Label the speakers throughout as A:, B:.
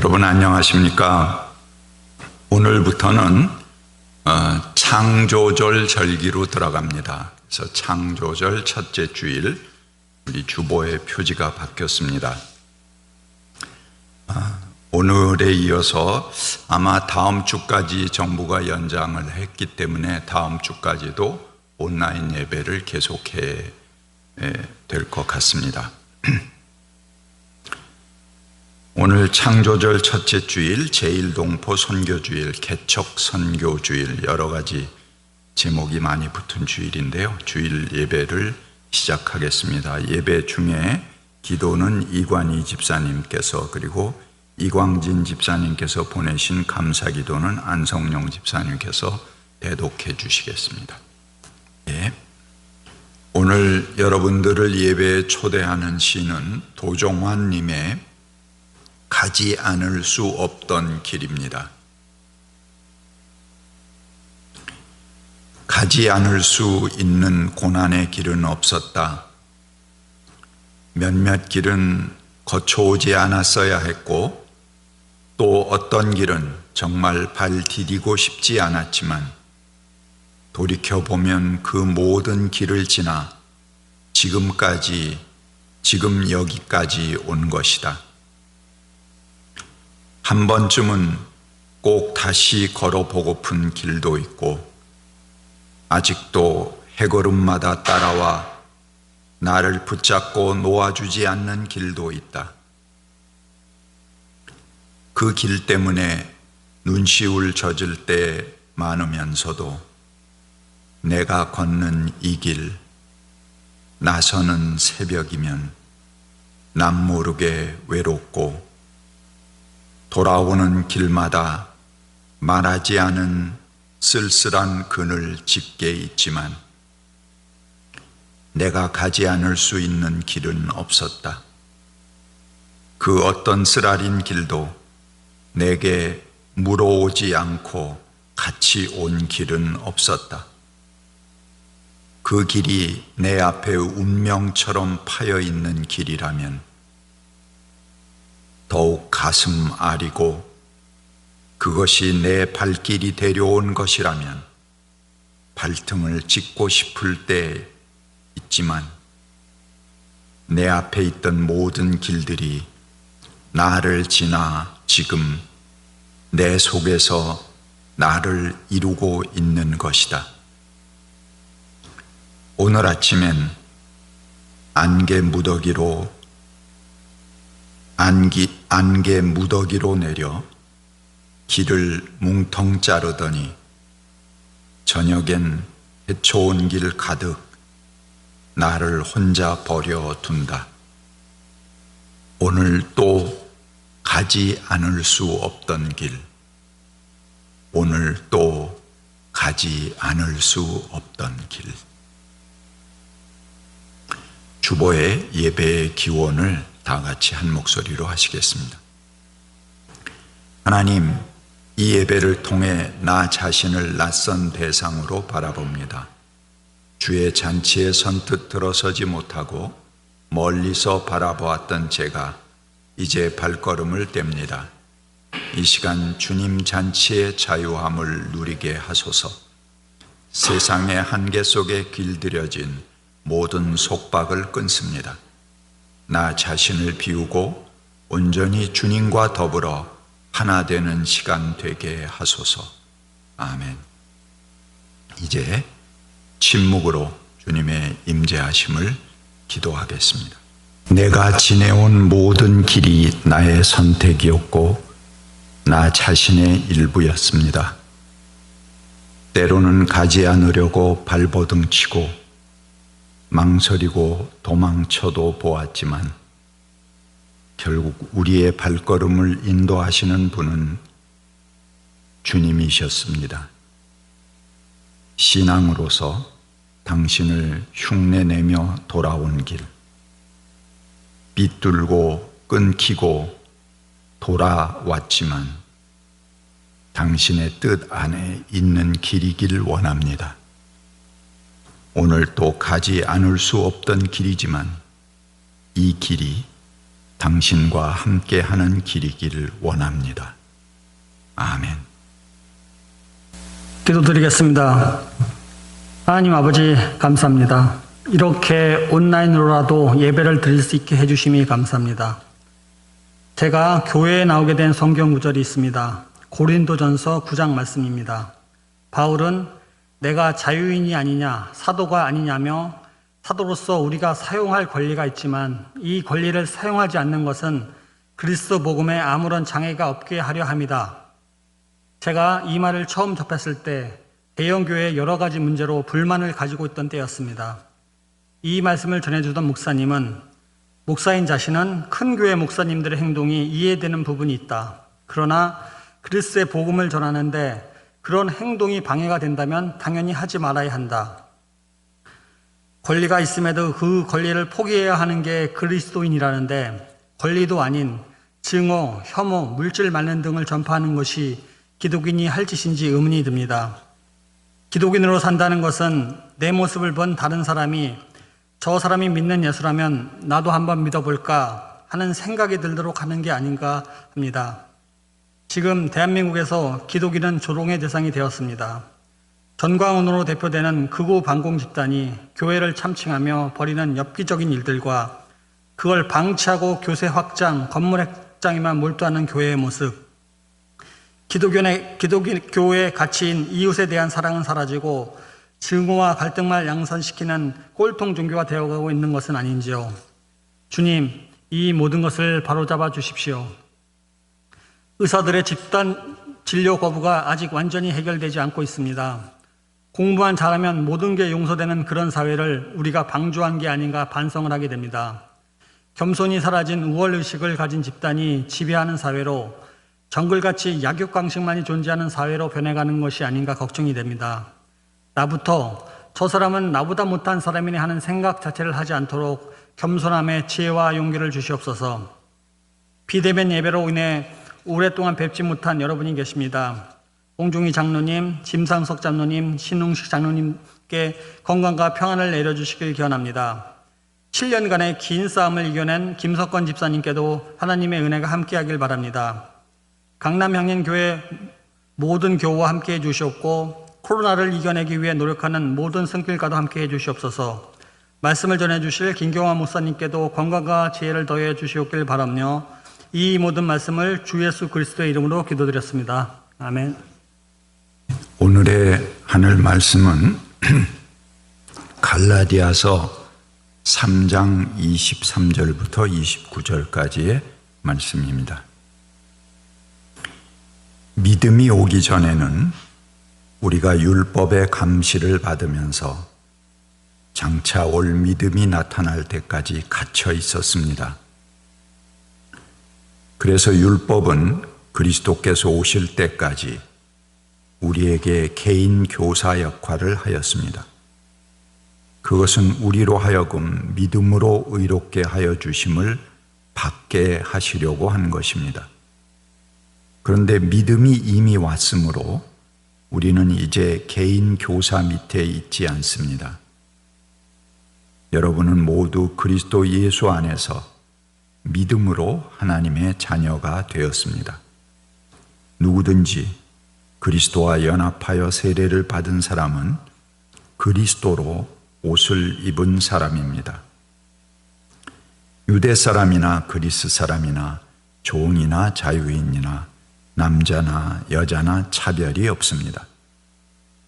A: 여러분 안녕하십니까? 오늘부터는 창조절 절기로 들어갑니다. 그래서 창조절 첫째 주일 우리 주보의 표지가 바뀌었습니다. 오늘에 이어서 아마 다음 주까지 정부가 연장을 했기 때문에 다음 주까지도 온라인 예배를 계속해야 될 것 같습니다. 오늘 창조절 첫째 주일, 제1동포 선교주일, 개척 선교주일, 여러 가지 제목이 많이 붙은 주일인데요. 주일 예배를 시작하겠습니다. 예배 중에 기도는 이관희 집사님께서, 그리고 이광진 집사님께서 보내신 감사기도는 안성용 집사님께서 대독해 주시겠습니다. 예. 오늘 여러분들을 예배에 초대하는 시는 도종환 님의 가지 않을 수 없던 길입니다. 가지 않을 수 있는 고난의 길은 없었다. 몇몇 길은 거쳐오지 않았어야 했고, 또 어떤 길은 정말 발 디디고 싶지 않았지만 돌이켜보면 그 모든 길을 지나 지금 여기까지 온 것이다. 한 번쯤은 꼭 다시 걸어보고픈 길도 있고, 아직도 해걸음마다 따라와 나를 붙잡고 놓아주지 않는 길도 있다. 그 길 때문에 눈시울 젖을 때 많으면서도 내가 걷는 이 길, 나서는 새벽이면 남모르게 외롭고, 돌아오는 길마다 말하지 않은 쓸쓸한 그늘 짙게 있지만 내가 가지 않을 수 있는 길은 없었다. 그 어떤 쓰라린 길도 내게 물어오지 않고 같이 온 길은 없었다. 그 길이 내 앞에 운명처럼 파여 있는 길이라면 더욱 가슴 아리고, 그것이 내 발길이 데려온 것이라면 발등을 찍고 싶을 때 있지만, 내 앞에 있던 모든 길들이 나를 지나 지금 내 속에서 나를 이루고 있는 것이다. 오늘 아침엔 안개 무더기로 내려 길을 뭉텅 자르더니 저녁엔 헤쳐온 길 가득 나를 혼자 버려둔다. 오늘 또 가지 않을 수 없던 길, 오늘 또 가지 않을 수 없던 길. 주보의 예배의 기원을 다 같이 한 목소리로 하시겠습니다. 하나님, 이 예배를 통해 나 자신을 낯선 대상으로 바라봅니다. 주의 잔치에 선뜻 들어서지 못하고 멀리서 바라보았던 제가 이제 발걸음을 뗍니다. 이 시간 주님 잔치의 자유함을 누리게 하소서. 세상의 한계 속에 길들여진 모든 속박을 끊습니다. 나 자신을 비우고 온전히 주님과 더불어 하나 되는 시간 되게 하소서. 아멘. 이제 침묵으로 주님의 임재하심을 기도하겠습니다. 내가 지내온 모든 길이 나의 선택이었고 나 자신의 일부였습니다. 때로는 가지 않으려고 발버둥치고 망설이고 도망쳐도 보았지만 결국 우리의 발걸음을 인도하시는 분은 주님이셨습니다. 신앙으로서 당신을 흉내내며 돌아온 길, 비뚤고 끊기고 돌아왔지만 당신의 뜻 안에 있는 길이길 원합니다. 오늘 또 가지 않을 수 없던 길이지만 이 길이 당신과 함께하는 길이길 원합니다. 아멘.
B: 기도드리겠습니다. 하나님 아버지 감사합니다. 이렇게 온라인으로라도 예배를 드릴 수 있게 해주심이 감사합니다. 제가 교회에 나오게 된 성경 구절이 있습니다. 고린도전서 9장 말씀입니다. 바울은 내가 자유인이 아니냐, 사도가 아니냐며 사도로서 우리가 사용할 권리가 있지만 이 권리를 사용하지 않는 것은 그리스도 복음에 아무런 장애가 없게 하려 함이다. 제가 이 말을 처음 접했을 때 대형교회의 여러 가지 문제로 불만을 가지고 있던 때였습니다. 이 말씀을 전해주던 목사님은 목사인 자신은 큰 교회 목사님들의 행동이 이해되는 부분이 있다. 그러나 그리스도의 복음을 전하는데 그런 행동이 방해가 된다면 당연히 하지 말아야 한다. 권리가 있음에도 그 권리를 포기해야 하는 게 그리스도인이라는데 권리도 아닌 증오, 혐오, 물질 말는 등을 전파하는 것이 기독인이 할 짓인지 의문이 듭니다. 기독인으로 산다는 것은 내 모습을 본 다른 사람이 저 사람이 믿는 예수라면 나도 한번 믿어볼까 하는 생각이 들도록 하는 게 아닌가 합니다. 지금 대한민국에서 기독인은 조롱의 대상이 되었습니다. 전광훈으로 대표되는 극우 반공 집단이 교회를 참칭하며 벌이는 엽기적인 일들과 그걸 방치하고 교세 확장, 건물 확장에만 몰두하는 교회의 모습, 기독인 교회의 가치인 이웃에 대한 사랑은 사라지고 증오와 갈등만 양산시키는 꼴통 종교가 되어가고 있는 것은 아닌지요. 주님, 이 모든 것을 바로잡아 주십시오. 의사들의 집단 진료 거부가 아직 완전히 해결되지 않고 있습니다. 공부만 잘하면 모든 게 용서되는 그런 사회를 우리가 방조한 게 아닌가 반성을 하게 됩니다. 겸손이 사라진 우월의식을 가진 집단이 지배하는 사회로 정글같이 약육강식만이 존재하는 사회로 변해가는 것이 아닌가 걱정이 됩니다. 나부터 저 사람은 나보다 못한 사람이네 하는 생각 자체를 하지 않도록 겸손함의 지혜와 용기를 주시옵소서. 비대면 예배로 인해 오랫동안 뵙지 못한 여러분이 계십니다. 홍중희 장로님, 심상석 장로님, 신웅식 장로님께 건강과 평안을 내려주시길 기원합니다. 7년간의 긴 싸움을 이겨낸 김석건 집사님께도 하나님의 은혜가 함께하길 바랍니다. 강남향인교회 모든 교우와 함께해 주시옵고 코로나를 이겨내기 위해 노력하는 모든 성길과도 함께해 주시옵소서. 말씀을 전해주실 김경화 목사님께도 건강과 지혜를 더해 주시옵길 바라며 이 모든 말씀을 주 예수 그리스도의 이름으로 기도드렸습니다. 아멘.
A: 오늘의 하늘 말씀은 갈라디아서 3장 23절부터 29절까지의 말씀입니다. 믿음이 오기 전에는 우리가 율법의 감시를 받으면서 장차 올 믿음이 나타날 때까지 갇혀 있었습니다. 그래서 율법은 그리스도께서 오실 때까지 우리에게 개인 교사 역할을 하였습니다. 그것은 우리로 하여금 믿음으로 의롭게 하여 주심을 받게 하시려고 한 것입니다. 그런데 믿음이 이미 왔으므로 우리는 이제 개인 교사 밑에 있지 않습니다. 여러분은 모두 그리스도 예수 안에서 믿음으로 하나님의 자녀가 되었습니다. 누구든지 그리스도와 연합하여 세례를 받은 사람은 그리스도로 옷을 입은 사람입니다. 유대 사람이나 그리스 사람이나 종이나 자유인이나 남자나 여자나 차별이 없습니다.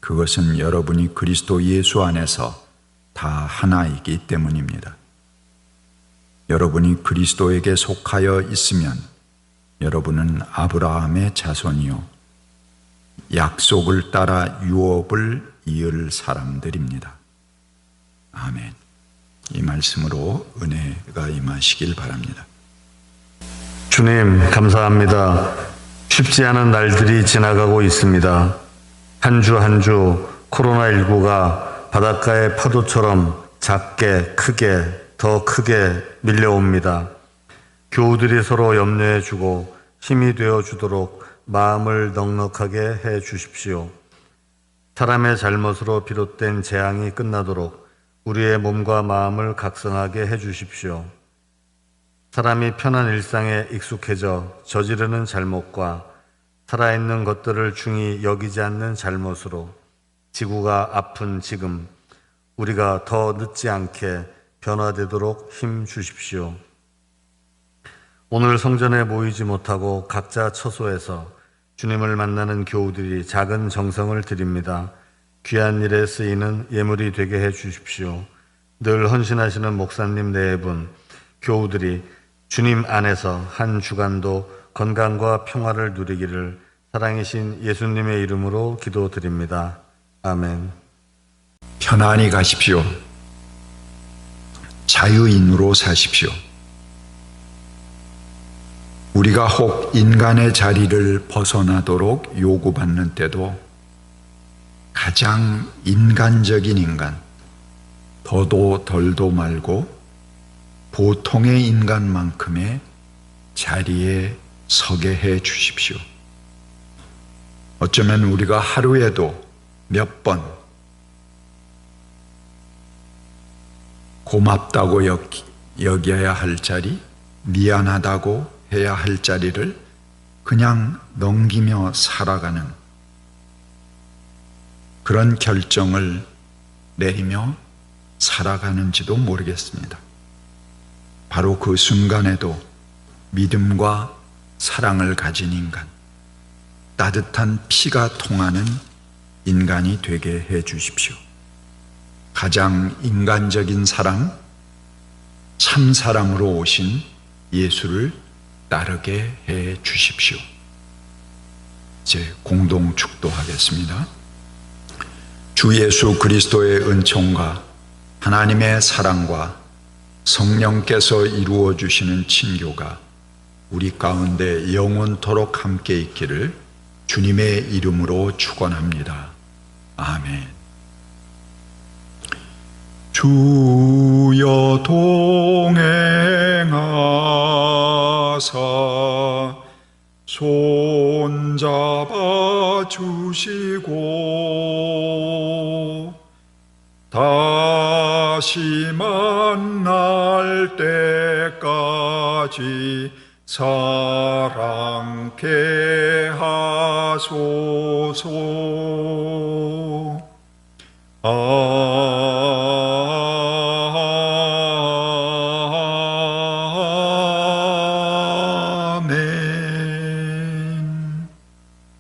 A: 그것은 여러분이 그리스도 예수 안에서 다 하나이기 때문입니다. 여러분이 그리스도에게 속하여 있으면 여러분은 아브라함의 자손이요 약속을 따라 유업을 이을 사람들입니다. 아멘. 이 말씀으로 은혜가 임하시길 바랍니다.
C: 주님, 감사합니다. 쉽지 않은 날들이 지나가고 있습니다. 한 주 한 주 코로나19가 바닷가의 파도처럼 작게, 크게, 더 크게 밀려옵니다. 교우들이 서로 염려해 주고 힘이 되어 주도록 마음을 넉넉하게 해 주십시오. 사람의 잘못으로 비롯된 재앙이 끝나도록 우리의 몸과 마음을 각성하게 해 주십시오. 사람이 편한 일상에 익숙해져 저지르는 잘못과 살아있는 것들을 중히 여기지 않는 잘못으로 지구가 아픈 지금 우리가 더 늦지 않게 변화되도록 힘 주십시오. 오늘 성전에 모이지 못하고 각자 처소에서 주님을 만나는 교우들이 작은 정성을 드립니다. 귀한 일에 쓰이는 예물이 되게 해 주십시오. 늘 헌신하시는 목사님 네 분, 교우들이 주님 안에서 한 주간도 건강과 평화를 누리기를 사랑이신 예수님의 이름으로 기도드립니다. 아멘.
A: 편안히 가십시오. 자유인으로 사십시오. 우리가 혹 인간의 자리를 벗어나도록 요구받는 때도 가장 인간적인 인간, 더도 덜도 말고 보통의 인간만큼의 자리에 서게 해 주십시오. 어쩌면 우리가 하루에도 몇 번 고맙다고 여겨야 할 자리, 미안하다고 해야 할 자리를 그냥 넘기며 살아가는 그런 결정을 내리며 살아가는지도 모르겠습니다. 바로 그 순간에도 믿음과 사랑을 가진 인간, 따뜻한 피가 통하는 인간이 되게 해 주십시오. 가장 인간적인 사랑, 참 사랑으로 오신 예수를 따르게 해 주십시오. 이제 공동 축도하겠습니다. 주 예수 그리스도의 은총과 하나님의 사랑과 성령께서 이루어 주시는 친교가 우리 가운데 영원토록 함께 있기를 주님의 이름으로 축원합니다. 아멘. 주여 동행하사 손잡아 주시고 다시 만날 때까지 사랑케 하소서.